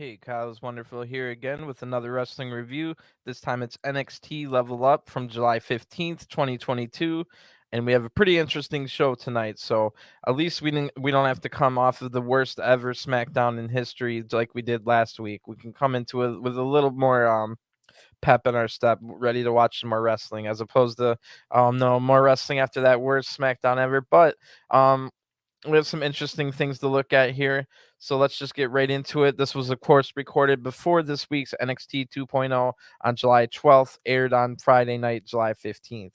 Hey, Kyle's Wonderful here again with another wrestling review. This time it's NXT Level Up from July 15th, 2022. And we have a pretty interesting show tonight. So at least we don't have to come off of the worst ever SmackDown in history like we did last week. We can come into it with a little more pep in our step, ready to watch some more wrestling, as opposed to no more wrestling after that worst SmackDown ever. But we have some interesting things to look at here. So let's just get right into it. This was, of course, recorded before this week's NXT 2.0 on July 12th, aired on Friday night, July 15th.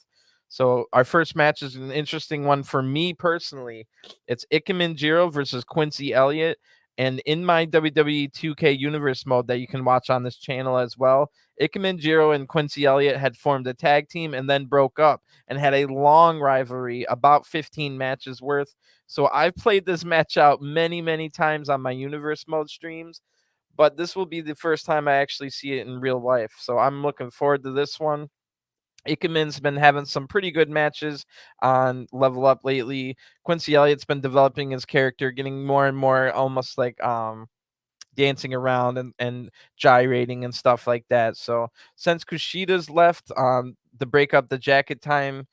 So our first match is an interesting one for me personally. It's Ikemen Jiro versus Quincy Elliott. And in my WWE 2K Universe mode that you can watch on this channel as well, Ikemen Jiro and Quincy Elliott had formed a tag team and then broke up and had a long rivalry, about 15 matches worth. So I've played this match out many, many times on my Universe mode streams, but this will be the first time I actually see it in real life. So I'm looking forward to this one. Ikemen's been having some pretty good matches on Level Up lately. Quincy Elliott's been developing his character, getting more and more almost like dancing around and gyrating and stuff like that. So since Kushida's left, the breakup, the jacket time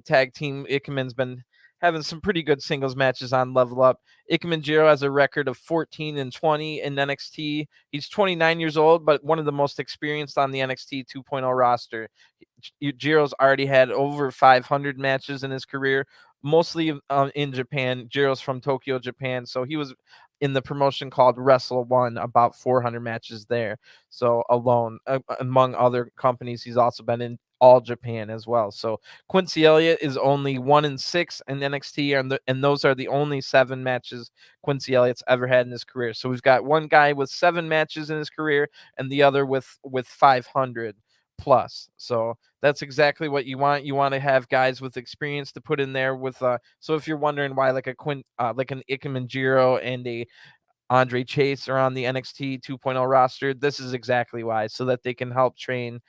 tag team, Ikemen's been having some pretty good singles matches on Level Up. Ikemen Jiro has a record of 14-20 in NXT. He's 29 years old, but one of the most experienced on the NXT 2.0 roster. Jiro's already had over 500 matches in his career, mostly in Japan. Jiro's from Tokyo, Japan, so he was in the promotion called Wrestle One, about 400 matches there. So alone, among other companies, he's also been in All Japan as well. So Quincy Elliott is only 1-6 in NXT, and those are the only 7 matches Quincy Elliott's ever had in his career. So we've got one guy with 7 matches in his career, and the other with 500 plus. So that's exactly what you want. You want to have guys with experience to put in there with so if you're wondering why like like an Ikemen Jiro and a Andre Chase are on the NXT 2.0 roster, this is exactly why, so that they can help train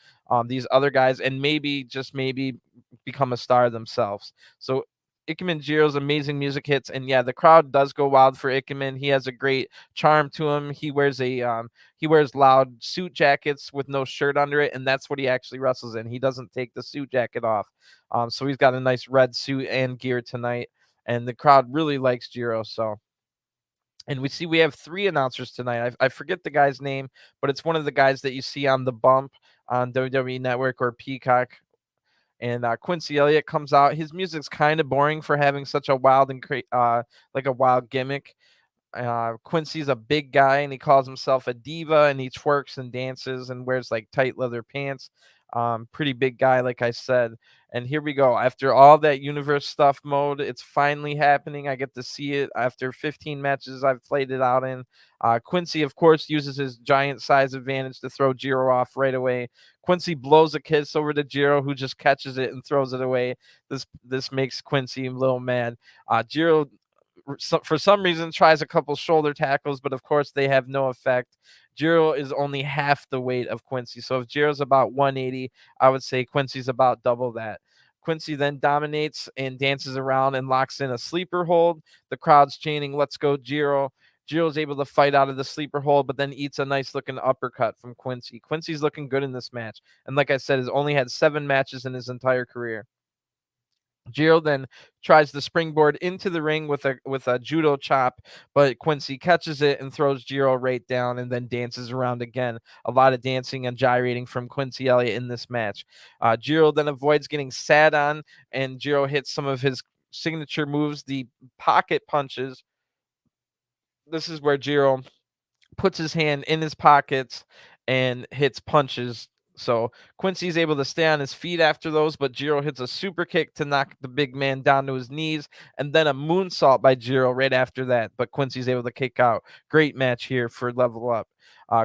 these other guys and maybe, just maybe, become a star themselves. So Ikemen Jiro's amazing music hits, and yeah, the crowd does go wild for Ikemen. He has a great charm to him. He wears loud suit jackets with no shirt under it, and that's what he actually wrestles in. He doesn't take the suit jacket off. So he's got a nice red suit and gear tonight, and the crowd really likes Jiro. So, and we have 3 announcers tonight. I forget the guy's name, but it's one of the guys that you see on the bump on WWE Network or Peacock. And Quincy Elliott comes out. His music's kind of boring for having such a wild and like a wild gimmick. Quincy's a big guy and he calls himself a diva, and he twerks and dances and wears like tight leather pants. Pretty big guy, like I said. And here we go. After all that universe stuff mode, it's finally happening. I get to see it after 15 matches I've played it out in. Quincy, of course, uses his giant size advantage to throw Jiro off right away. Quincy blows a kiss over to Jiro, who just catches it and throws it away. This makes Quincy a little mad. Jiro, for some reason, tries a couple shoulder tackles, but of course they have no effect. Jiro is only half the weight of Quincy. So if Jiro's about 180, I would say Quincy's about double that. Quincy then dominates and dances around and locks in a sleeper hold. The crowd's chanting, "Let's go, Jiro." Jiro's able to fight out of the sleeper hold, but then eats a nice looking uppercut from Quincy. Quincy's looking good in this match. And like I said, has only had 7 matches in his entire career. Jiro then tries to springboard into the ring with a judo chop, but Quincy catches it and throws Jiro right down and then dances around again. A lot of dancing and gyrating from Quincy Elliott in this match. Jiro then avoids getting sat on, and Jiro hits some of his signature moves, the pocket punches. This is where Jiro puts his hand in his pockets and hits punches. So Quincy's able to stay on his feet after those, but Jiro hits a super kick to knock the big man down to his knees, and then a moonsault by Jiro right after that. But Quincy's able to kick out. Great match here for Level Up.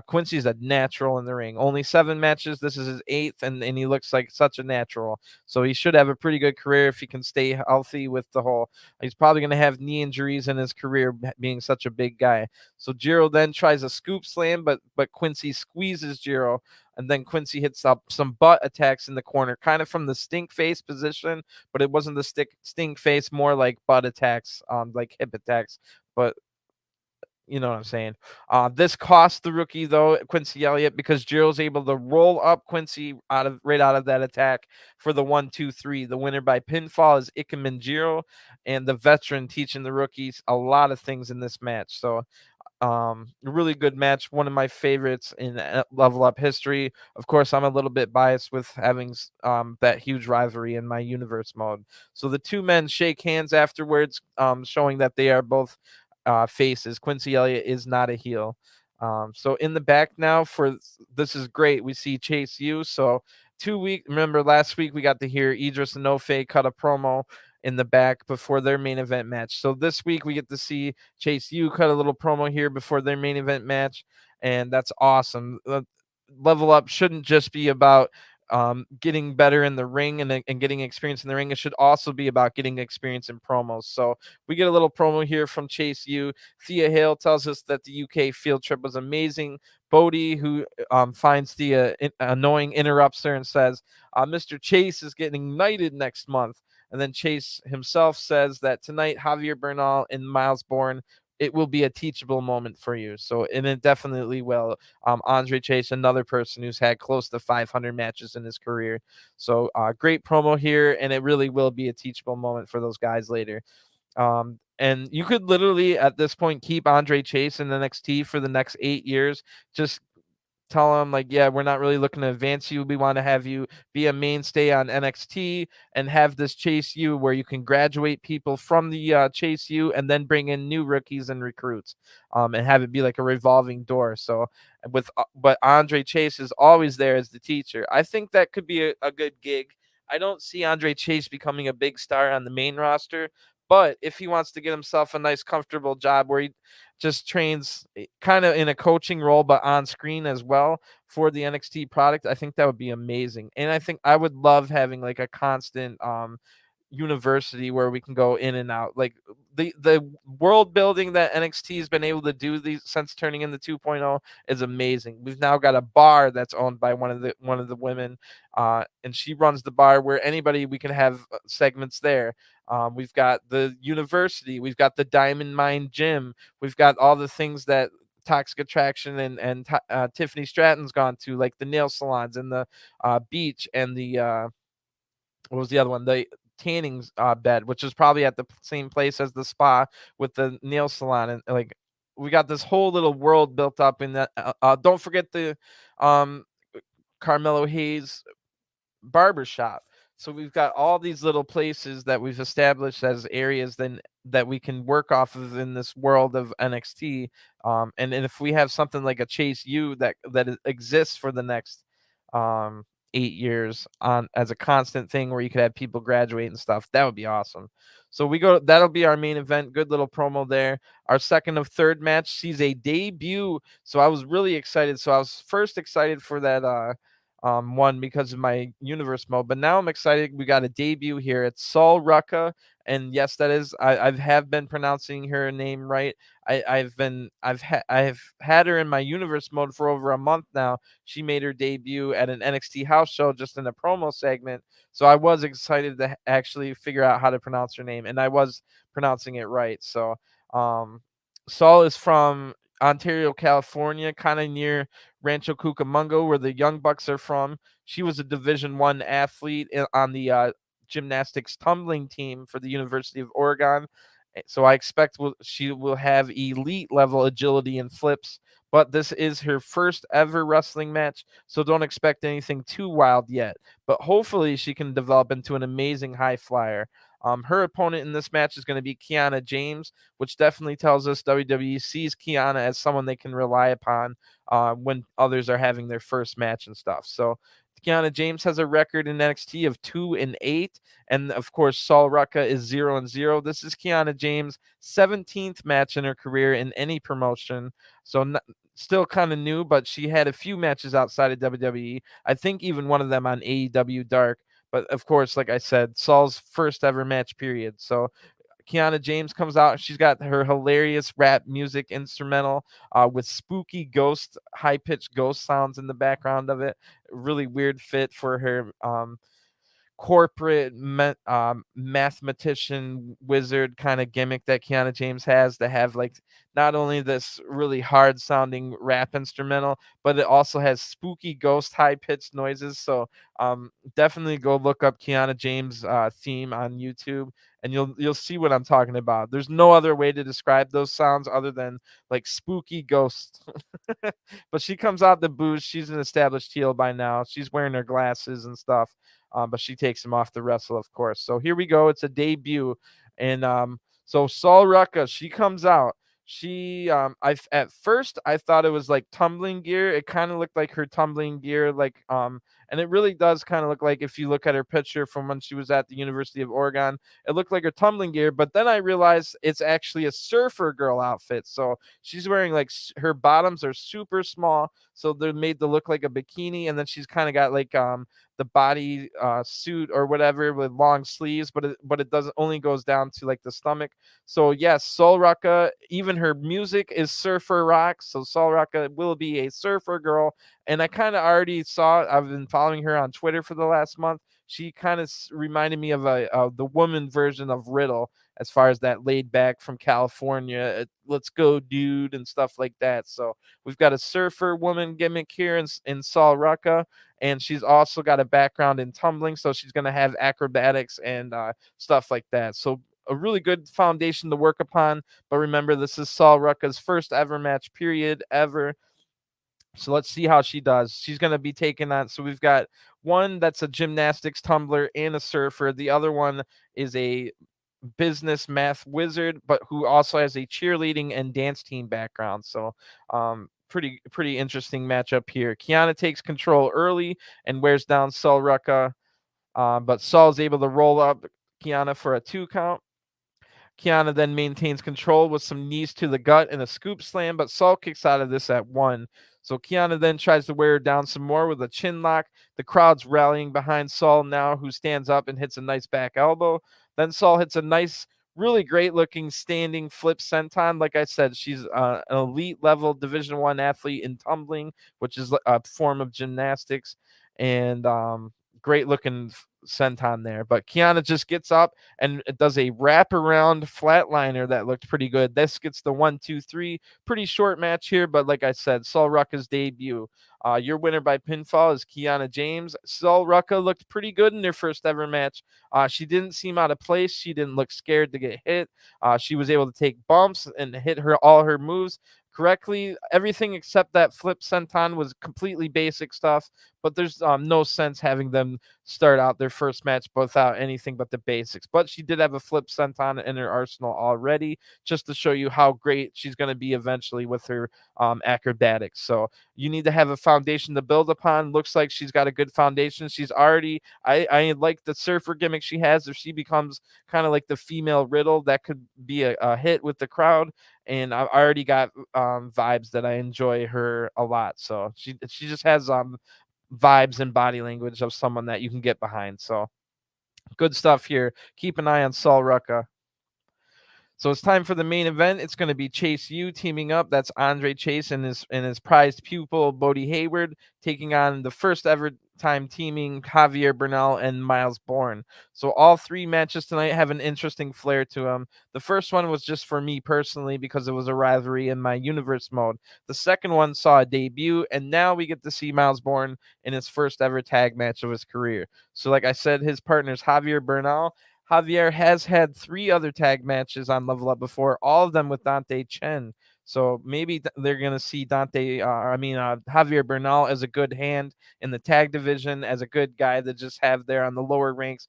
Quincy's a natural in the ring. Only 7 matches. This is his 8th, and he looks like such a natural. So he should have a pretty good career if he can stay healthy with the whole. He's probably going to have knee injuries in his career being such a big guy. So Jiro then tries a scoop slam, but Quincy squeezes Jiro, and then Quincy hits up some butt attacks in the corner, kind of from the stink face position, but it wasn't the stink face, more like butt attacks, like hip attacks. But You know what I'm saying? This cost the rookie though, Quincy Elliott, because Jiro's able to roll up Quincy right out of that attack for the 1-2-3. The winner by pinfall is Ikemen Jiro, and the veteran teaching the rookies a lot of things in this match. So really good match, one of my favorites in Level Up history. Of course, I'm a little bit biased with having that huge rivalry in my universe mode. So the two men shake hands afterwards, showing that they are both faces. Quincy Elliott is not a heel. So in the back now for this is great. We see Chase U. So remember last week we got to hear Idris and Ofe cut a promo in the back before their main event match. So this week we get to see Chase U cut a little promo here before their main event match, and that's awesome. Level Up shouldn't just be about getting better in the ring and getting experience in the ring. It should also be about getting experience in promos. So we get a little promo here from Chase U. Thea Hale tells us that the UK field trip was amazing. Bodhi, who finds Thea annoying, interrupts her and says, Mr. Chase is getting knighted next month. And then Chase himself says that tonight, Javier Bernal and Myles Borne, it will be a teachable moment for you. So, and it definitely will. Andre Chase, another person who's had close to 500 matches in his career. So, great promo here, and it really will be a teachable moment for those guys later. And you could literally, at this point, keep Andre Chase in NXT for the next 8 years. Just tell them like, yeah, we're not really looking to advance you. We want to have you be a mainstay on NXT and have this Chase U where you can graduate people from the Chase U and then bring in new rookies and recruits, and have it be like a revolving door. So but Andre Chase is always there as the teacher. I think that could be a good gig. I don't see Andre Chase becoming a big star on the main roster, but if he wants to get himself a nice, comfortable job where he just trains kind of in a coaching role, but on screen as well for the NXT product, I think that would be amazing. And I think I would love having like a constant university where we can go in and out. Like the world building that NXT has been able to do these since turning into 2.0 is amazing. We've now got a bar that's owned by one of the women, and she runs the bar where anybody we can have segments there. We've got the university, we've got the Diamond Mine gym, we've got all the things that Toxic Attraction and Tiffany Stratton's gone to, like the nail salons and the beach and the what was the other one? The tanning bed, which is probably at the same place as the spa with the nail salon. And like we got this whole little world built up in that. Don't forget the um, Carmelo Hayes barbershop. So we've got all these little places that we've established as areas then that we can work off of in this world of NXT. And if we have something like a Chase U that exists for the next 8 years on as a constant thing where you could have people graduate and stuff, that would be awesome. So that'll be our main event. Good little promo there. Our second of third match sees a debut. So I was really excited. So I was first excited for that one because of my universe mode, but now I'm excited. We got a debut here. It's Sol Ruca, and yes, that is I have been pronouncing her name right. I've had her in my universe mode for over a month now. She made her debut at an NXT house show just in a promo segment, so I was excited to actually figure out how to pronounce her name, and I was pronouncing it right. So Sol is from Ontario, California, kind of near Rancho Cucamonga, where the Young Bucks are from. She was a Division I athlete on the gymnastics tumbling team for the University of Oregon. So I expect she will have elite level agility and flips, but this is her first ever wrestling match, so don't expect anything too wild yet. But hopefully she can develop into an amazing high flyer. Her opponent in this match is going to be Kiana James, which definitely tells us WWE sees Kiana as someone they can rely upon when others are having their first match and stuff. So Kiana James has a record in NXT of 2-8, and of course Sol Ruca is 0-0. This is Kiana James' 17th match in her career in any promotion, so still kind of new, but she had a few matches outside of WWE. I think even one of them on AEW Dark. But of course, like I said, Sol's first ever match period. So Kiana James comes out. She's got her hilarious rap music instrumental with spooky ghost, high pitched ghost sounds in the background of it. Really weird fit for her corporate mathematician wizard kind of gimmick that Kiana James has, to have like not only this really hard sounding rap instrumental, but it also has spooky ghost high pitched noises. So definitely go look up Kiana James theme on YouTube, and you'll see what I'm talking about. There's no other way to describe those sounds other than like spooky ghosts. But she comes out the booth. She's an established heel by now. She's wearing her glasses and stuff, but she takes him off the wrestle, of course. So here we go. It's a debut, and so Sol Ruca, she comes out. She at first I thought it was like tumbling gear. It kind of looked like her tumbling gear, like and it really does kind of look like, if you look at her picture from when she was at the University of Oregon, it looked like her tumbling gear. But then I realized it's actually a surfer girl outfit. So she's wearing like her bottoms are super small, so they're made to look like a bikini, and then she's kind of got like the body suit or whatever with long sleeves, but it doesn't only goes down to like the stomach. So yes, Sol Ruca, even her music is surfer rock. So Sol Ruca will be a surfer girl, and I kind of already saw. I've been following her on Twitter for the last month. She kind of reminded me of the woman version of Riddle, as far as that laid back from California, let's go, dude, and stuff like that. So we've got a surfer woman gimmick here in Sol Ruca, and she's also got a background in tumbling, so she's going to have acrobatics and stuff like that. So a really good foundation to work upon. But remember, this is Sol Ruca's first ever match, period, ever. So let's see how she does. She's going to be taking on. So we've got one that's a gymnastics tumbler and a surfer. The other one is a business math wizard, but who also has a cheerleading and dance team background. So pretty interesting matchup here. Kiana takes control early and wears down Sol Ruca, but Saul's able to roll up Kiana for a 2 count. Kiana then maintains control with some knees to the gut and a scoop slam, but Sol kicks out of this at 1. So Kiana then tries to wear her down some more with a chin lock. The crowd's rallying behind Sol now, who stands up and hits a nice back elbow. Then Sol hits a nice, really great looking standing flip senton. Like I said, she's an elite level Division I athlete in tumbling, which is a form of gymnastics, and great looking senton there. But Kiana just gets up and it does a wraparound flatliner that looked pretty good. This gets the 1, 2, 3. Pretty short match here, but like I said, Sol Ruca's debut. Your winner by pinfall is Kiana James. Sol Ruca looked pretty good in their first ever match. She didn't seem out of place. She didn't look scared to get hit. She was able to take bumps and hit all her moves correctly. Everything except that flip senton was completely basic stuff, but there's no sense having them start out their first match without anything but the basics. But she did have a flip senton in her arsenal already, just to show you how great she's going to be eventually with her acrobatics. So you need to have a foundation to build upon. Looks like she's got a good foundation. She's already, I like the surfer gimmick she has. If she becomes kind of like the female Riddle, that could be a hit with the crowd. And I've already got vibes that I enjoy her a lot. So she just has vibes and body language of someone that you can get behind. So good stuff here. Keep an eye on Sol Ruca. So it's time for the main event. It's going to be Chase U teaming up. That's Andre Chase and his prized pupil Bodhi Hayward taking on the first ever time teaming Javier Bernal and Myles Borne. So all 3 matches tonight have an interesting flair to them. The first one was just for me personally because it was a rivalry in my universe mode. The second one saw a debut, and now we get to see Myles Borne in his first ever tag match of his career. So like I said, his partner's Javier Bernal. Javier has had 3 other tag matches on Level Up before, all of them with Dante Chen. So maybe they're going to see Javier Bernal as a good hand in the tag division, as a good guy to just have there on the lower ranks,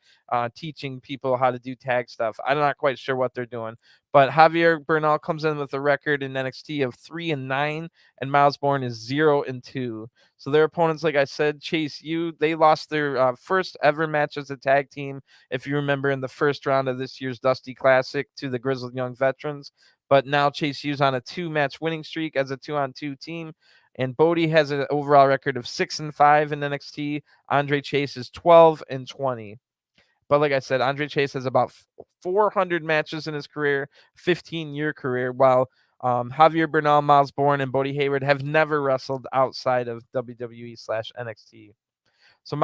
teaching people how to do tag stuff. I'm not quite sure what they're doing. But Javier Bernal comes in with a record in NXT of 3-9, and Myles Borne is 0-2. So their opponents, like I said, Chase U, they lost their first ever match as a tag team, if you remember, in the first round of this year's Dusty Classic to the Grizzled Young Veterans. But now Chase U's on a 2-match winning streak as a 2-on-2 team. And Bodhi has an overall record of 6-5 in NXT. Andre Chase is 12-20. But like I said, Andre Chase has about 400 matches in his career, 15-year career, while Javier Bernal, Myles Borne, and Bodhi Hayward have never wrestled outside of WWE/NXT. So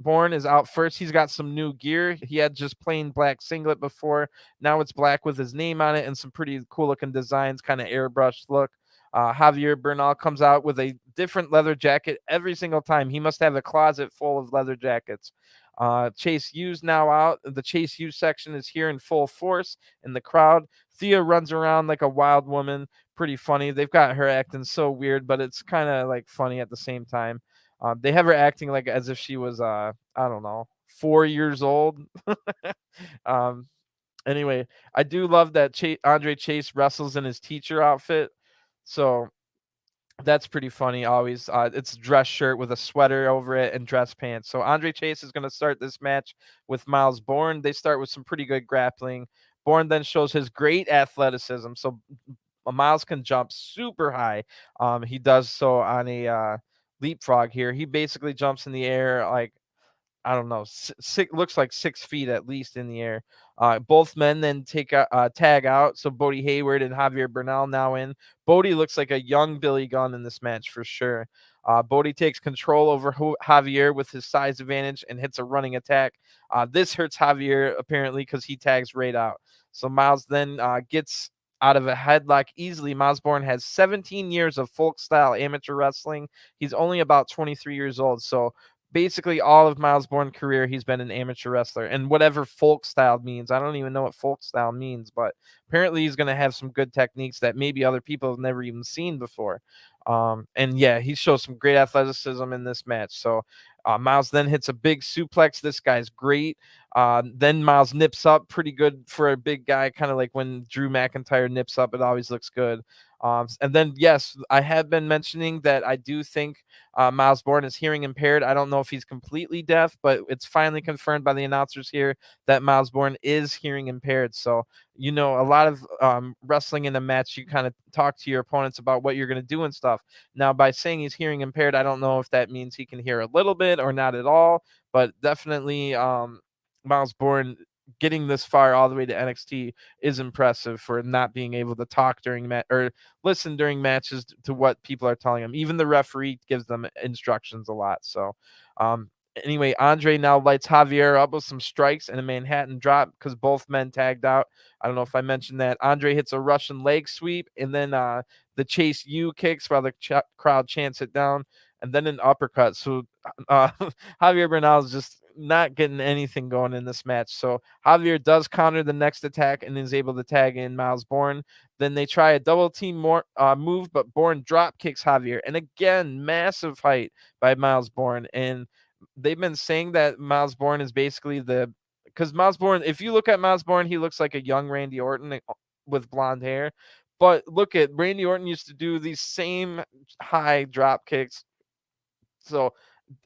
Borne is out first. He's got some new gear. He had just plain black singlet before. Now it's black with his name on it and some pretty cool looking designs, kind of airbrushed look. Javier Bernal comes out with a different leather jacket every single time. He must have a closet full of leather jackets. Chase U's now out. The Chase U section is here in full force in the crowd. Thea runs around like a wild woman. Pretty funny. They've got her acting so weird, but it's kind of like funny at the same time. They have her acting like as if she was, I don't know, 4 years old. um, anyway, I do love that Andre Chase wrestles in his teacher outfit. So that's pretty funny always. It's a dress shirt with a sweater over it and dress pants. So Andre Chase is going to start this match with Myles Borne. They start with some pretty good grappling. Borne then shows his great athleticism. So Myles can jump super high. He does so on a leapfrog here. He basically jumps in the air like, I don't know, looks like 6 feet at least in the air. Both men then take a tag out. So Bodhi Hayward and Javier Bernal now in. Bodhi looks like a young Billy Gunn in this match for sure. Bodhi takes control over Javier with his size advantage and hits a running attack. This hurts Javier apparently because he tags right out. So Myles then gets out of a headlock easily. Myles Borne has 17 years of folk style amateur wrestling. He's only about 23 years old. So basically all of Myles Borne's career, he's been an amateur wrestler, and whatever folk style means. I don't even know what folk style means, but apparently he's going to have some good techniques that maybe other people have never even seen before. And yeah, he shows some great athleticism in this match. So Myles then hits a big suplex. This guy's great. Then Myles nips up pretty good for a big guy, kind of like when Drew McIntyre nips up. It always looks good. And then, yes, I have been mentioning that I do think Myles Borne is hearing impaired. I don't know if he's completely deaf, but it's finally confirmed by the announcers here that Myles Borne is hearing impaired. So, a lot of wrestling in a match, you kind of talk to your opponents about what you're going to do and stuff. Now, by saying he's hearing impaired, I don't know if that means he can hear a little bit or not at all, but definitely Myles Borne getting this far all the way to NXT is impressive for not being able to talk during or listen during matches to what people are telling him. Even the referee gives them instructions a lot. So anyway, Andre now lights Javier up with some strikes and a Manhattan drop because both men tagged out. I don't know if I mentioned that. Andre hits a Russian leg sweep, and then the Chase U kicks while the crowd chants it down, and then an uppercut. So Javier Bernal is just not getting anything going in this match. So Javier does counter the next attack and is able to tag in Myles Borne. Then they try a double team move, but Borne drop kicks Javier. And again, massive height by Myles Borne. And they've been saying that Myles Borne is basically because Myles Borne, if you look at Myles Borne, he looks like a young Randy Orton with blonde hair. But look at Randy Orton used to do these same high drop kicks. So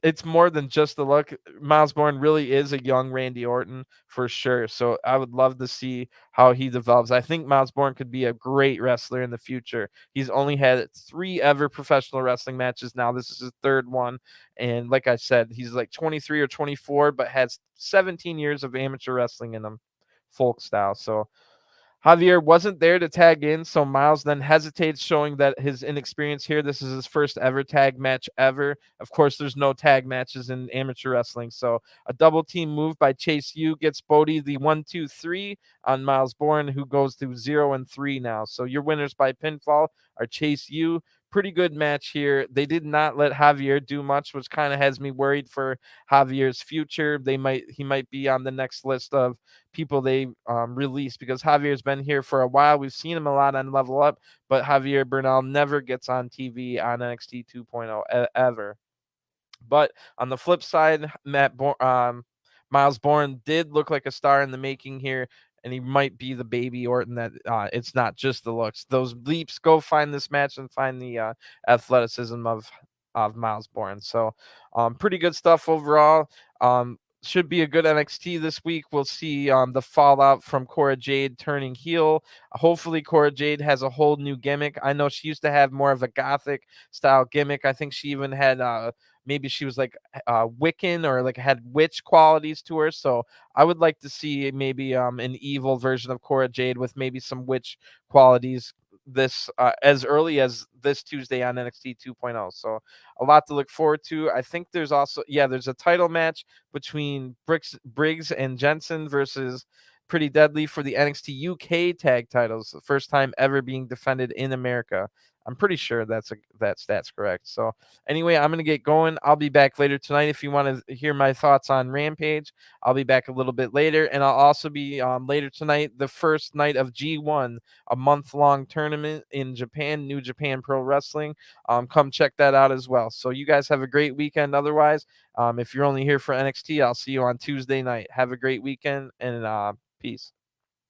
it's more than just the look. Myles Borne really is a young Randy Orton for sure. So I would love to see how he develops. I think Myles Borne could be a great wrestler in the future. He's only had 3 ever professional wrestling matches now. This is his 3rd one. And like I said, he's like 23 or 24, but has 17 years of amateur wrestling in him, folk style. So Javier wasn't there to tag in, so Myles then hesitates, showing that his inexperience here. This is his first ever tag match ever. Of course, there's no tag matches in amateur wrestling, so a double team move by Chase U gets Bodhi the 1-2-3 on Myles Borne, who goes to 0-3 now. So your winners by pinfall are Chase U. Pretty good match here. They did not let Javier do much, which kind of has me worried for Javier's future. He might be on the next list of people they release because Javier's been here for a while. We've seen him a lot on Level Up, but Javier Bernal never gets on TV on NXT 2.0 ever. But on the flip side, Myles Borne did look like a star in the making here, and he might be the baby Orton that it's not just the looks. Those leaps, go find this match and find the athleticism of Myles Borne. So pretty good stuff overall. Should be a good NXT this week. We'll see the fallout from Cora Jade turning heel. Hopefully, Cora Jade has a whole new gimmick. I know she used to have more of a gothic style gimmick. I think she even had maybe she was like Wiccan or like had witch qualities to her. So I would like to see maybe an evil version of Cora Jade with maybe some witch qualities this as early as this Tuesday on NXT 2.0. So a lot to look forward to. I think there's also there's a title match between Briggs and Jensen versus Pretty Deadly for the NXT UK Tag Titles, the first time ever being defended in America. I'm pretty sure that's correct. So anyway, I'm gonna get going. I'll be back later tonight if you want to hear my thoughts on Rampage. I'll be back a little bit later, and I'll also be later tonight, the first night of G1, a month-long tournament in Japan, New Japan Pro Wrestling. Come check that out as well. So you guys have a great weekend. Otherwise, if you're only here for NXT, I'll see you on Tuesday night. Have a great weekend, and peace.